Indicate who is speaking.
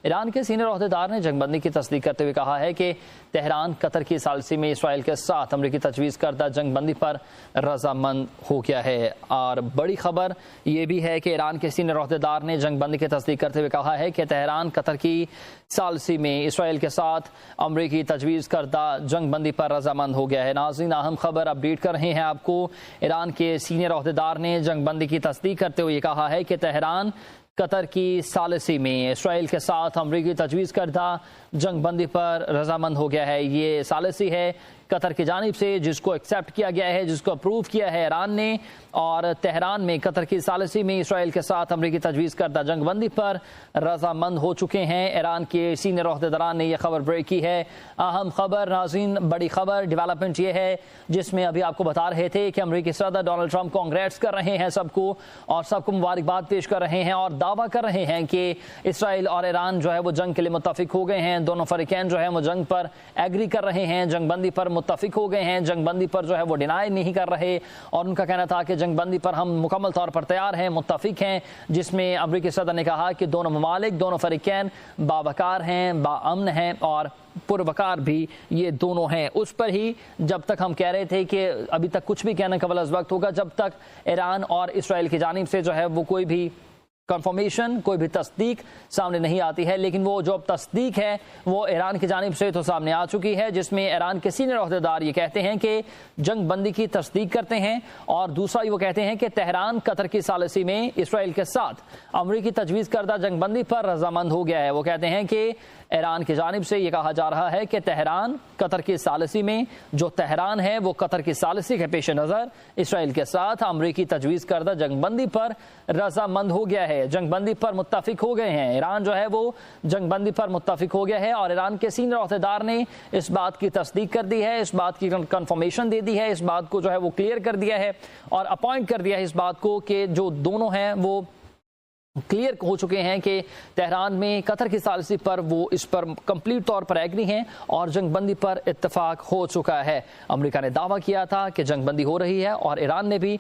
Speaker 1: ایران کے سینئر عہدیدار نے جنگ بندی کی تصدیق کرتے ہوئے کہا ہے کہ تہران قطر کی ثالثی میں اسرائیل کے ساتھ امریکی تجویز کردہ جنگ بندی پر رضامند ہو گیا ہے۔ اور بڑی خبر یہ بھی ہے کہ ایران کے سینئر عہدیدار نے جنگ بندی کی تصدیق کرتے ہوئے کہا ہے کہ تہران قطر کی ثالثی میں اسرائیل کے ساتھ امریکی تجویز کردہ جنگ بندی پر رضامند ہو گیا ہے۔ ناظرین، اہم خبر اپڈیٹ کر رہے ہیں آپ کو۔ ایران کے سینئر عہدیدار نے جنگ بندی کی تصدیق کرتے ہوئے کہا ہے کہ تہران قطر کی ثالثی میں اسرائیل کے ساتھ امریکی تجویز کردہ جنگ بندی پر رضامند ہو گیا ہے۔ یہ ثالثی ہے قطر کی جانب سے جس کو ایکسیپٹ کیا گیا ہے، جس کو اپروو کیا ہے ایران نے، اور تہران میں قطر کی ثالثی میں اسرائیل کے ساتھ امریکی تجویز کردہ جنگ بندی پر رضامند ہو چکے ہیں۔ ایران کے سینئر عہدیداران نے یہ خبر بریک کی ہے۔ اہم خبر ناظرین، بڑی خبر ڈیولپمنٹ یہ ہے جس میں ابھی آپ کو بتا رہے تھے کہ امریکی صدر ڈونلڈ ٹرمپ کانگریٹس کر رہے ہیں سب کو، اور سب کو مبارکباد پیش کر رہے ہیں اور دعویٰ کر رہے ہیں کہ اسرائیل اور ایران جو ہے وہ جنگ کے لیے متفق ہو گئے ہیں۔ دونوں فریقین جو ہے وہ جنگ پر ایگری کر رہے ہیں، جنگ بندی پر متفق ہو گئے ہیں، جنگ بندی پر جو ہے وہ ڈینائی نہیں کر رہے، اور ان کا کہنا تھا کہ جنگ بندی پر ہم مکمل طور پر تیار ہیں، متفق ہیں، جس میں امریکی صدر نے کہا کہ دونوں ممالک، دونوں فریقین باوقار ہیں، باامن ہیں اور پروقار بھی یہ دونوں ہیں۔ اس پر ہی جب تک ہم کہہ رہے تھے کہ ابھی تک کچھ بھی کہنا قبل از وقت ہوگا جب تک ایران اور اسرائیل کی جانب سے جو ہے وہ کوئی بھی کنفرمیشن، کوئی بھی تصدیق سامنے نہیں آتی ہے، لیکن وہ جو تصدیق ہے وہ ایران کی جانب سے تو سامنے آ چکی ہے، جس میں ایران کے سینئر عہدیدار یہ کہتے ہیں کہ جنگ بندی کی تصدیق کرتے ہیں، اور دوسرا وہ کہتے ہیں کہ تہران قطر کی ثالثی میں اسرائیل کے ساتھ امریکی تجویز کردہ جنگ بندی پر رضامند ہو گیا ہے۔ وہ کہتے ہیں کہ ایران کی جانب سے یہ کہا جا رہا ہے کہ تہران قطر کی ثالثی میں، جو تہران ہے وہ قطر کی ثالثی کے پیش نظر اسرائیل کے ساتھ امریکی تجویز کردہ جنگ بندی پر رضامند ہو گیا ہے، جنگ بندی پر متفق ہو گئے ہیں۔ ایران جو ہے وہ جنگ بندی پر متفق ہو گیا ہے، اور ایران کے سینئر عہدیدار نے اس بات کی تصدیق کر دی ہے، اس بات کی کنفرمیشن دے دی ہے، اس بات کو جو ہے وہ کلیئر کر دیا ہے اور اپوائنٹ کر دیا ہے اس بات کو کہ جو دونوں ہیں وہ کلیئر ہو چکے ہیں کہ تہران میں قطر کی ثالثی پر وہ اس پر کمپلیٹ طور پر ایگری ہیں اور جنگ بندی پر اتفاق ہو چکا ہے۔ امریکہ نے دعویٰ کیا تھا کہ جنگ بندی ہو رہی ہے، اور ایران نے بھی